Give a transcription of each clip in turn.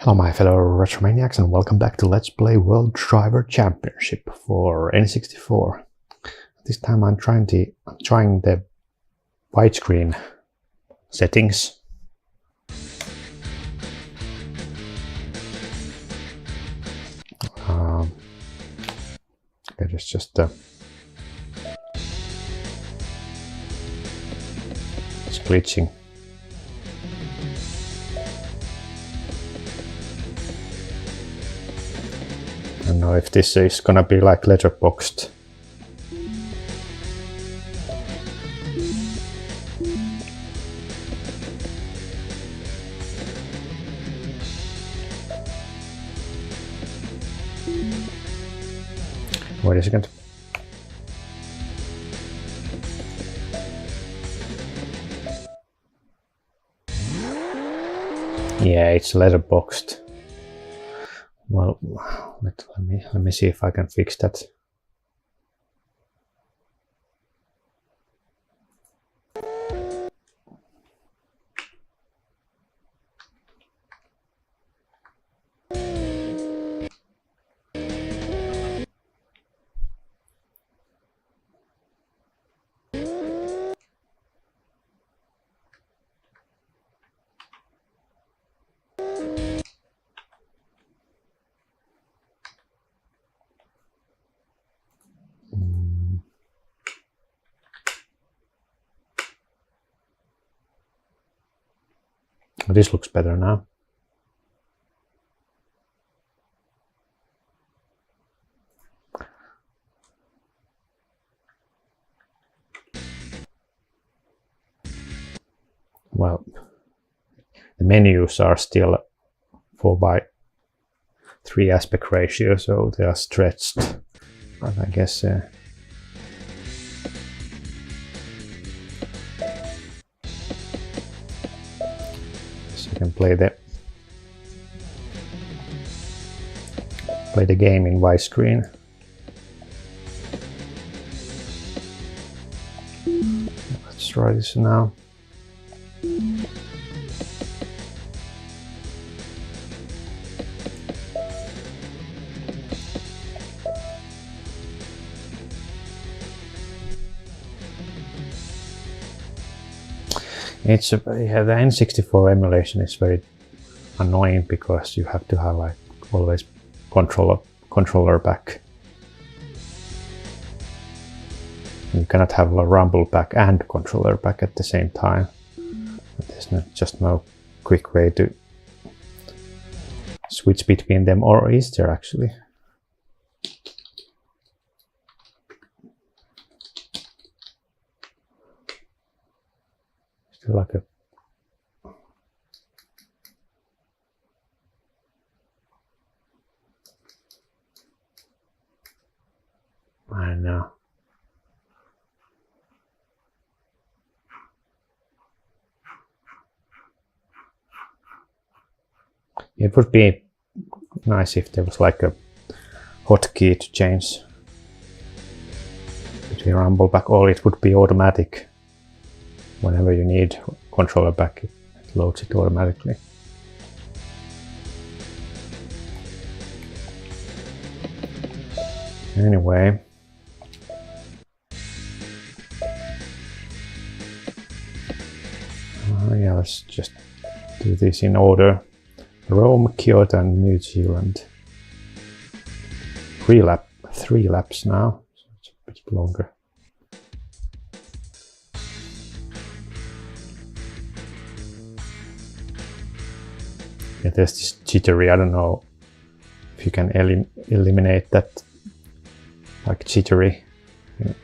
Hello my fellow Retromaniacs and welcome back to Let's Play World Driver Championship for N64. This time I'm trying the widescreen settings. Okay, it's just it's glitching. I don't know if this is gonna be like letterboxed. Wait a second. Yeah, it's letterboxed. Well, let me see if I can fix that. This looks better now. Well, the menus are still 4:3 aspect ratio, so they are stretched. But I guess you can play the game in widescreen. Let's try this now. Yeah, the N64 emulation is very annoying because you have to have like always controller back. You cannot have a rumble back and controller back at the same time. There's just no quick way to switch between them, or is there actually? Still like a I don't know. It would be nice if there was like a hotkey to change between rumble back, or it would be automatic. Whenever you need controller back, it loads it automatically. Anyway. Yeah, let's just do this in order. Rome, Kyoto and New Zealand. 3 laps now, so it's a bit longer. Yeah, there's this jittery, I don't know if you can eliminate that, like jittery. Yeah.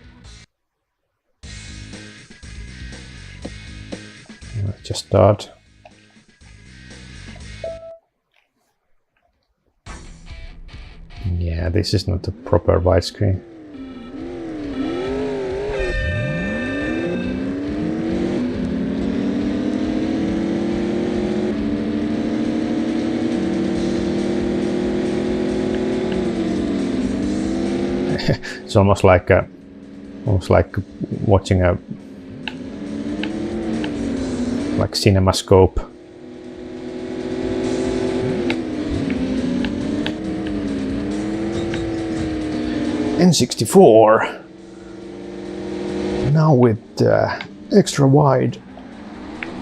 Just start. Yeah, this is not a proper widescreen. It's almost like watching a like CinemaScope. N64. Now with extra wide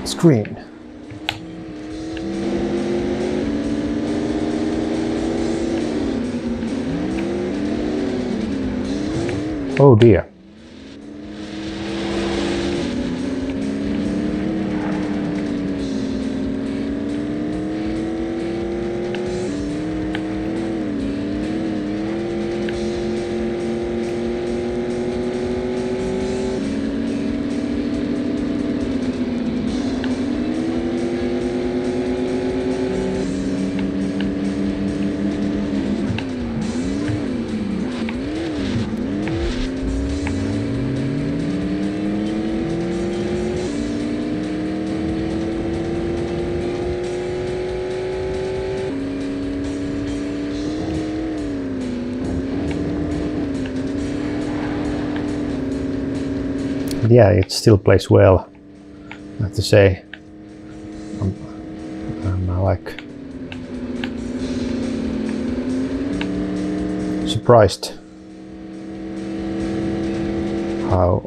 screen. Oh dear. Yeah, it still plays well, I have to say. I'm like surprised how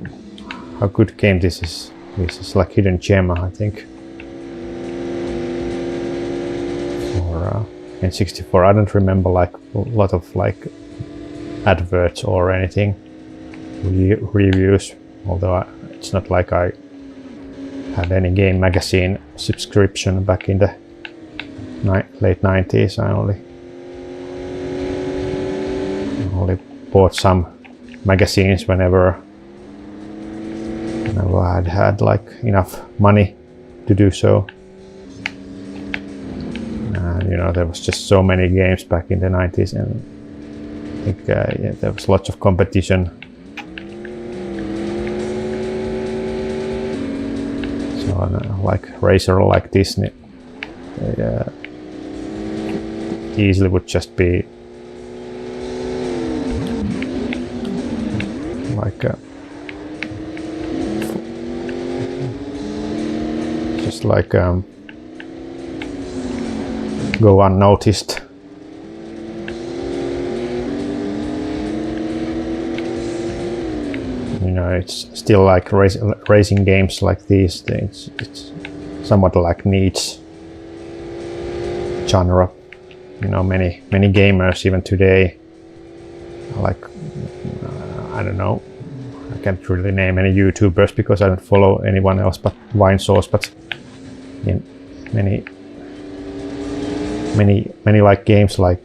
good game this is. This is like hidden gem, I think, for N64. I don't remember like a lot of like adverts or anything, reviews. Although it's not like I had any game magazine subscription back in the late 90s. I only bought some magazines whenever I had like enough money to do so. And you know, there was just so many games back in the 90s, and I think yeah, there was lots of competition. Like Razer, like Disney, it easily would just be like just like go unnoticed. You know, it's still like racing games like these. It's somewhat like niche genre. You know, many gamers even today, like I don't know, I can't really name any YouTubers because I don't follow anyone else but Vinesource. But yeah, many like games like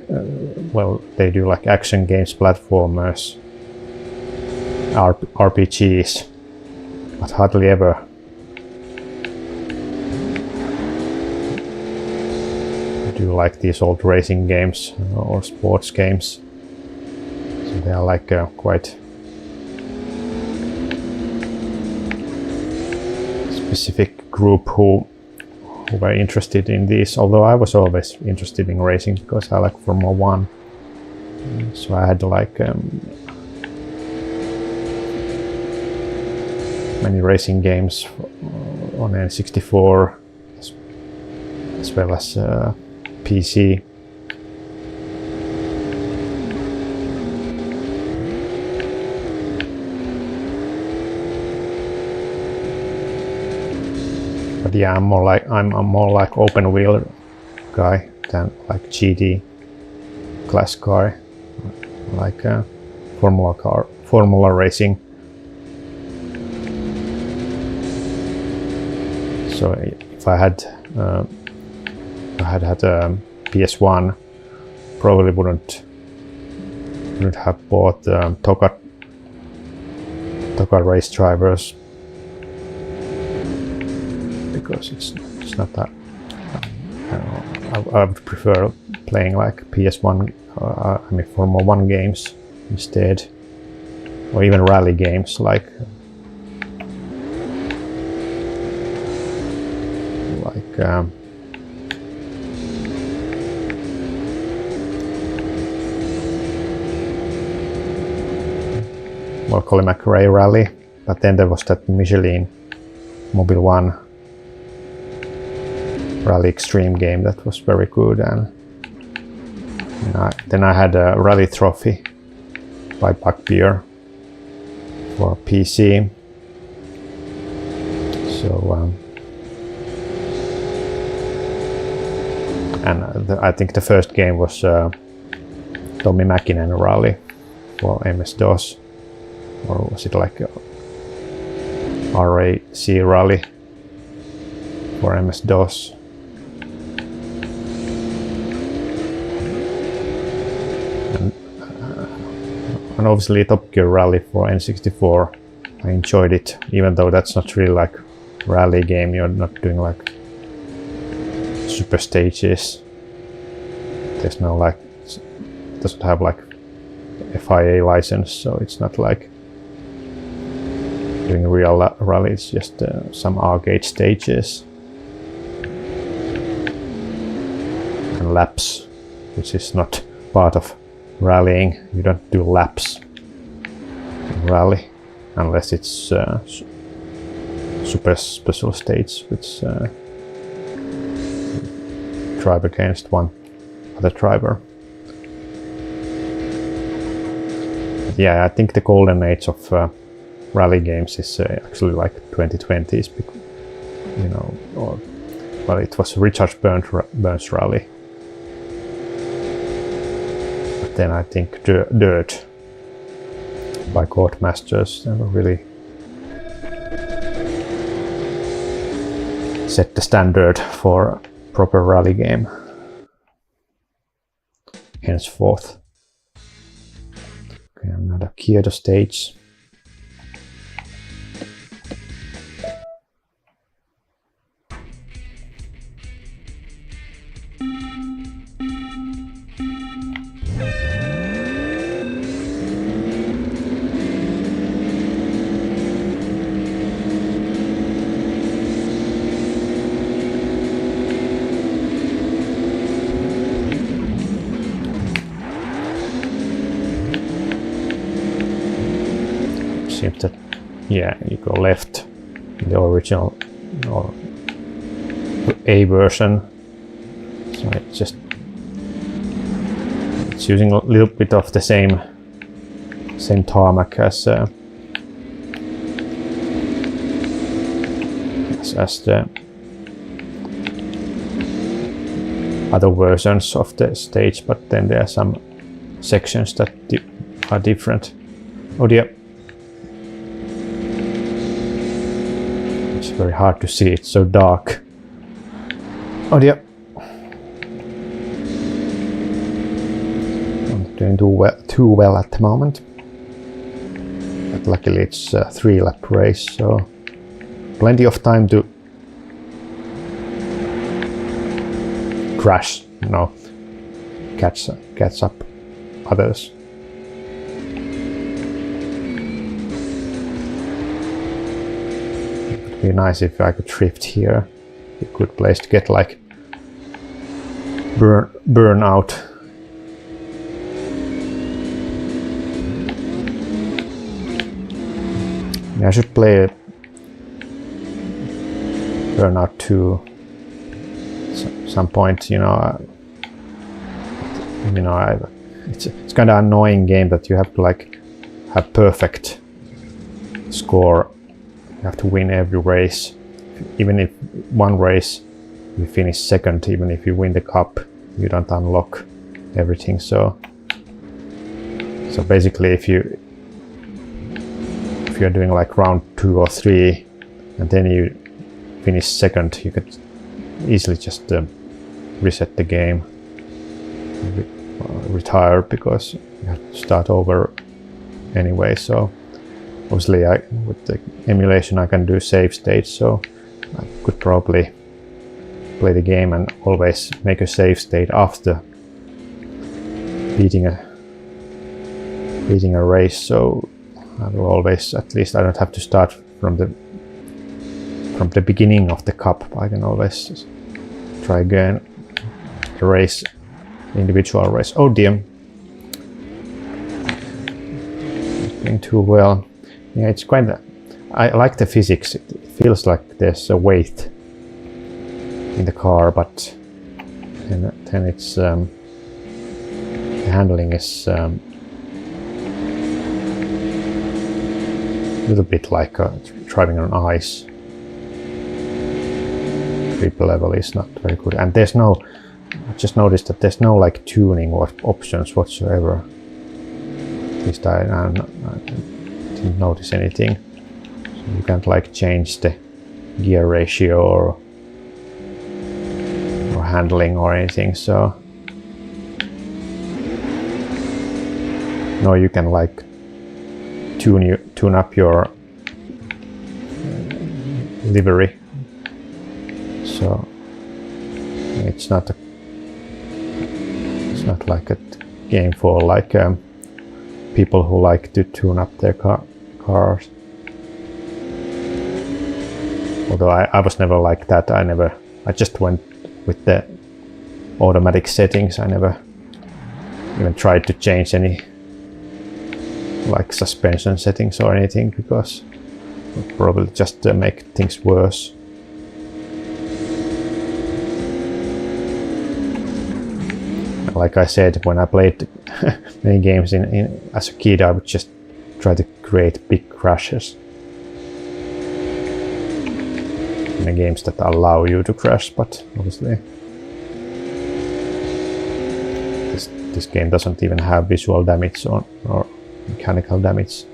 well, they do like action games, platformers, RPGs, but hardly ever do like these old racing games or sports games. So they are like a quite specific group who were interested in these, although I was always interested in racing because I like Formula 1. So I had like many racing games on N64 as well as PC. But yeah, I'm more like open wheel guy than like GT class car, like Formula racing. So if I had had a PS1, probably wouldn't have bought Toka race drivers, because it's not that. I would prefer playing like PS1, I mean Formula 1 games instead, or even rally games like well, Colin McRae Rally, but then there was that Michelin Mobile 1 Rally Extreme game that was very good, and then I had a Rally Trophy by Bugbear for PC. So I think the first game was Tommi Mäkinen Rally for MS-DOS, or was it like RAC Rally for MS-DOS. And obviously Top Gear Rally for N64. I enjoyed it, even though that's not really like rally game. You're not doing like super stages. There's no like, it doesn't have like FIA license, so it's not like doing real rally. It's just some arcade stages and laps, which is not part of rallying. You don't do laps in rally unless it's super special stage, which drive against one other driver. Yeah, I think the golden age of rally games is actually like 2020s, you know, or well, it was Richard Burns Rally. But then I think Dirt by Codemasters really set the standard for a proper rally game henceforth. Okay, another Kyoto stage. Seems that, yeah, you go left in the original or A version, so it's using a little bit of the same tarmac as the other versions of the stage, but then there are some sections that are different. Oh dear. It's very hard to see, it's so dark. Oh dear. I'm doing too well at the moment. But luckily it's a 3-lap race, so plenty of time to crash, catch up others. It would be nice if I could drift here. A good place to get like burn out. I should play Burnout 2 some point, it's kind of annoying game that you have to like have perfect score. You have to win every race. Even if one race you finish second, even if you win the cup, you don't unlock everything. So basically, if you're doing like round 2 or 3, and then you finish second, you could easily just reset the game, retire, because you have to start over anyway. So obviously with the emulation I can do save state, so I could probably play the game and always make a save state after beating a race, so I will always, at least I don't have to start from the beginning of the cup. I can always just try again the race, individual race. Oh dear, not doing too well. Yeah, it's quite. I like the physics. It feels like there's a weight in the car, but then it's the handling is little bit like driving on ice. Grip level is not very good, and there's no. I just noticed that there's no like tuning or options whatsoever. At least I didn't notice anything. So you can't like change the gear ratio or handling or anything. So no, you can like tune up your livery. So it's not like a game for like people who like to tune up their cars. Although I was never like that. I just went with the automatic settings. I never even tried to change any like suspension settings or anything, because it would probably just make things worse. Like I said, when I played many games as a kid, I would just try to create big crashes in the games that allow you to crash, but obviously this game doesn't even have visual damage or mechanical damage.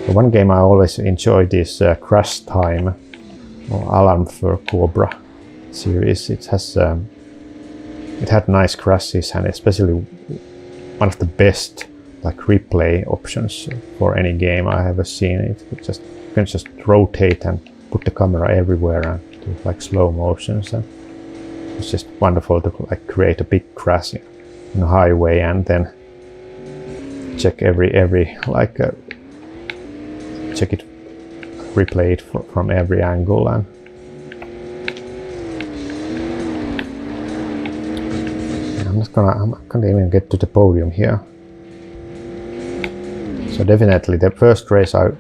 The one game I always enjoyed is Crash Time or Alarm for Cobra series. It had nice crashes, and especially one of the best like replay options for any game I have ever seen. You can just rotate and put the camera everywhere and do like slow motions, and it's just wonderful to like create a big crash in a highway and then check every like check it, replay it from every angle. And I'm not gonna even get to the podium here. So definitely the first race I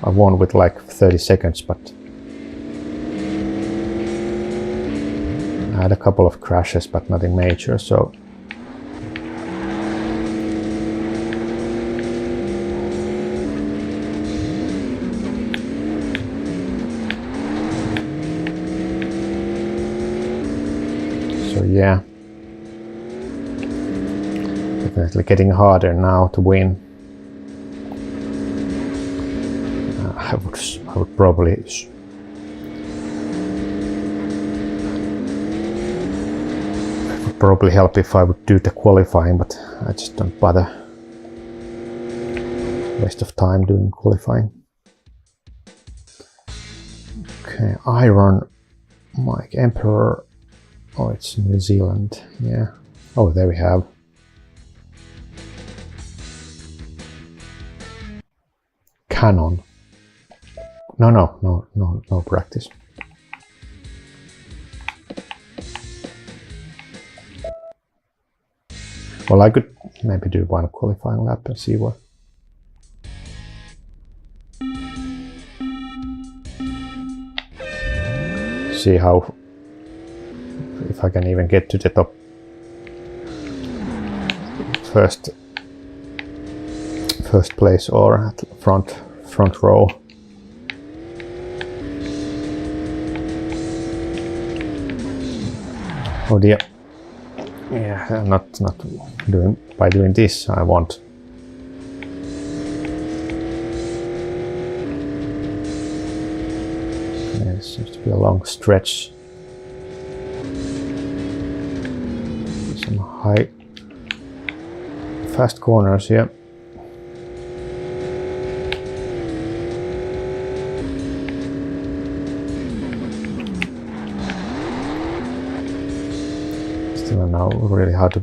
won with like 30 seconds, but I had a couple of crashes, but nothing major. So yeah, definitely getting harder now to win. I would probably it would probably help if I would do the qualifying, but I just don't bother. Waste of time doing qualifying. Okay, Iron Mike Emperor. Oh, it's New Zealand. Yeah. Oh, there we have. Canon. No practice. Well, I could maybe do one qualifying lap and see what. See how, if I can even get to the top first place or at front row. Oh dear. Yeah, not doing by doing this I want. There seems to be a long stretch. Some high fast corners here. Still I know really how to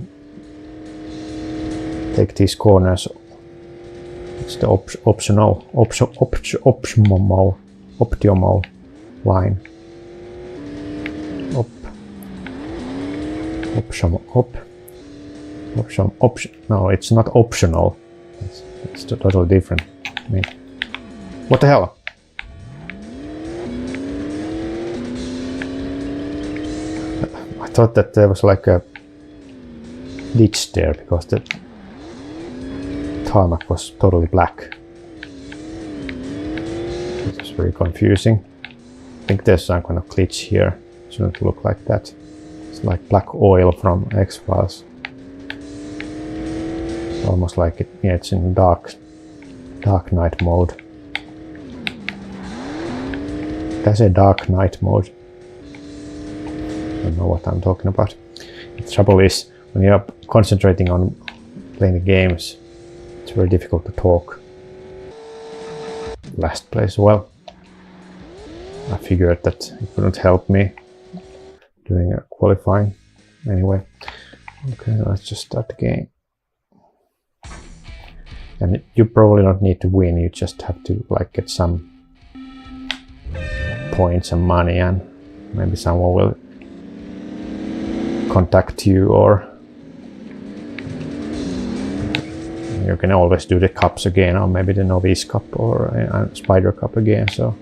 take these corners. It's the optimal line. No, it's not optional. It's totally different. I mean, what the hell? I thought that there was like a ditch there because the tarmac was totally black. very confusing. I think there's some kind of glitch here. It shouldn't look like that. It's like black oil from X-Files. Almost like it, yeah, it's in dark night mode. That's a dark night mode. I don't know what I'm talking about. The trouble is, when you're concentrating on playing the games, it's very difficult to talk. Last place, well, I figured that it wouldn't help me doing a qualifying. Anyway, okay, let's just start the game. And you probably don't need to win, you just have to like get some points and money, and maybe someone will contact you, or you can always do the cups again, or maybe the novice cup or a spider cup again. So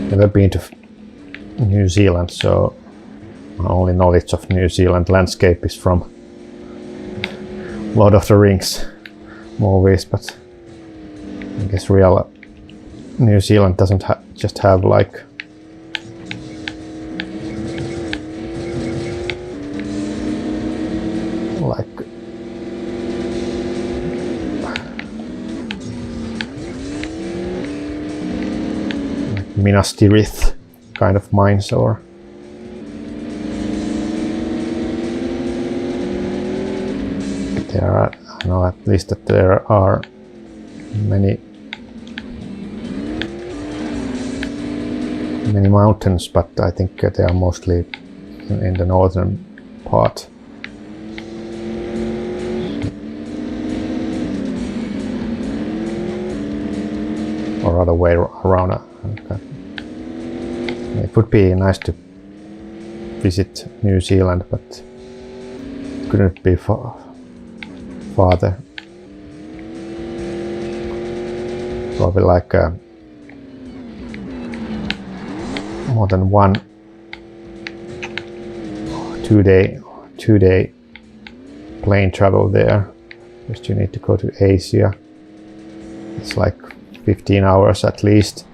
never been to New Zealand, so my only knowledge of New Zealand landscape is from Lord of the Rings movies, but I guess real New Zealand doesn't just have like Minas Tirith kind of mines, or there are, I know at least that there are many mountains, but I think they are mostly in the northern part. Or other way around. Okay. It would be nice to visit New Zealand, but couldn't be farther. Probably like more than 2 day plane travel there. First you need to go to Asia. It's like 15 hours at least.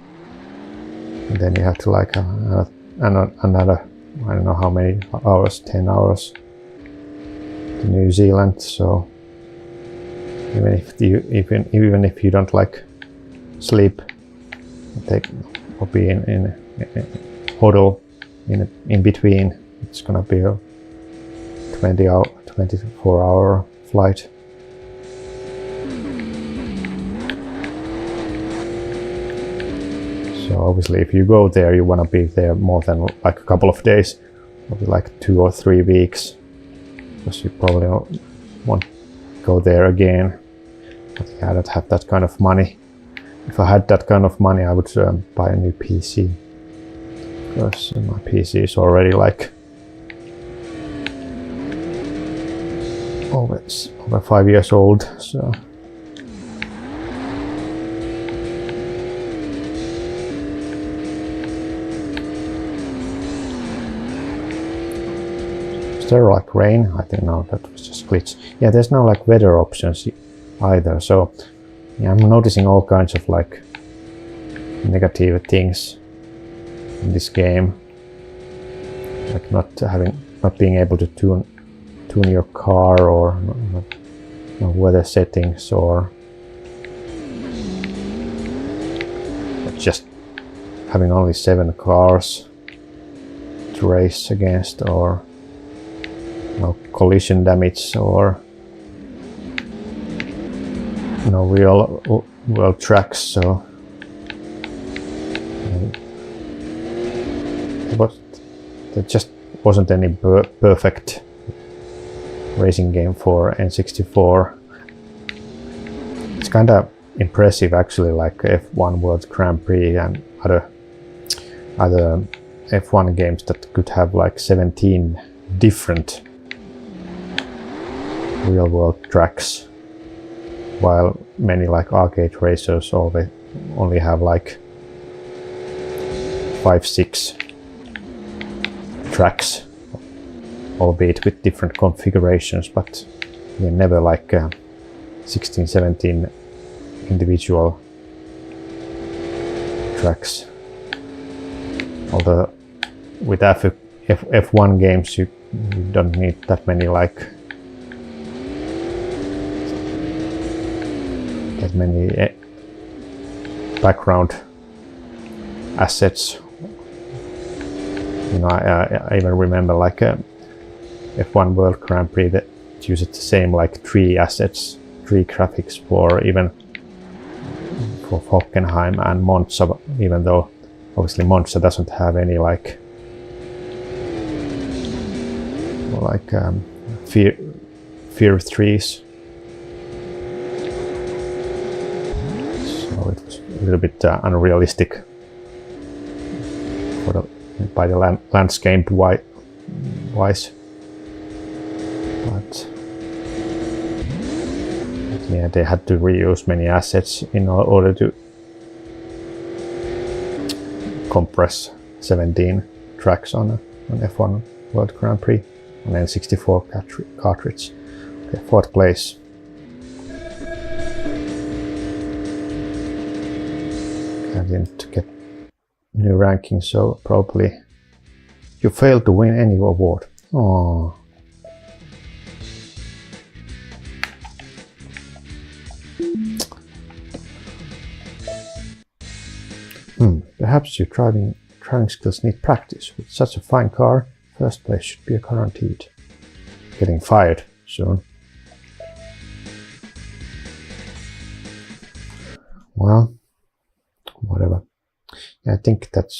And then you have to like another, I don't know how many hours, 10 hours to New Zealand. So even if you don't like sleep, take or be in a hotel in between, it's gonna be a 24-hour flight. So obviously if you go there, you want to be there more than like a couple of days, maybe like 2 or 3 weeks, because you probably won't go there again. But yeah, I don't have that kind of money. If I had that kind of money, I would buy a new PC, because my PC is already like over 5 years old. So is there like rain? I think no, that was just glitch. Yeah, there's no like weather options either. So yeah, I'm noticing all kinds of like negative things in this game, like not being able to tune your car, or no weather settings, or just having only 7 cars to race against, or no collision damage, or no real world tracks. So there just wasn't any perfect racing game for N64. It's kind of impressive actually, like F1 World Grand Prix and other F1 games that could have like 17 different real world tracks. while many like arcade racers only have like 5-6 tracks, albeit with different configurations, but they're never like 16-17 individual tracks. Although with F1 games you don't need that many like background assets. You know, I even remember like a F1 World Grand Prix that uses the same like 3 assets, 3 graphics for Hockenheim and Monza, even though obviously Monza doesn't have any like Fear 3s. So it was a little bit unrealistic by the landscape wise. But yeah, they had to reuse many assets in order to compress 17 tracks on F1 World Grand Prix on N64 cartridge. Okay, 4th place. I didn't get new ranking, so probably you failed to win any award. Oh. Perhaps your driving skills need practice. With such a fine car, 1st place should be a guaranteed. Getting fired soon. Well, whatever. I think that's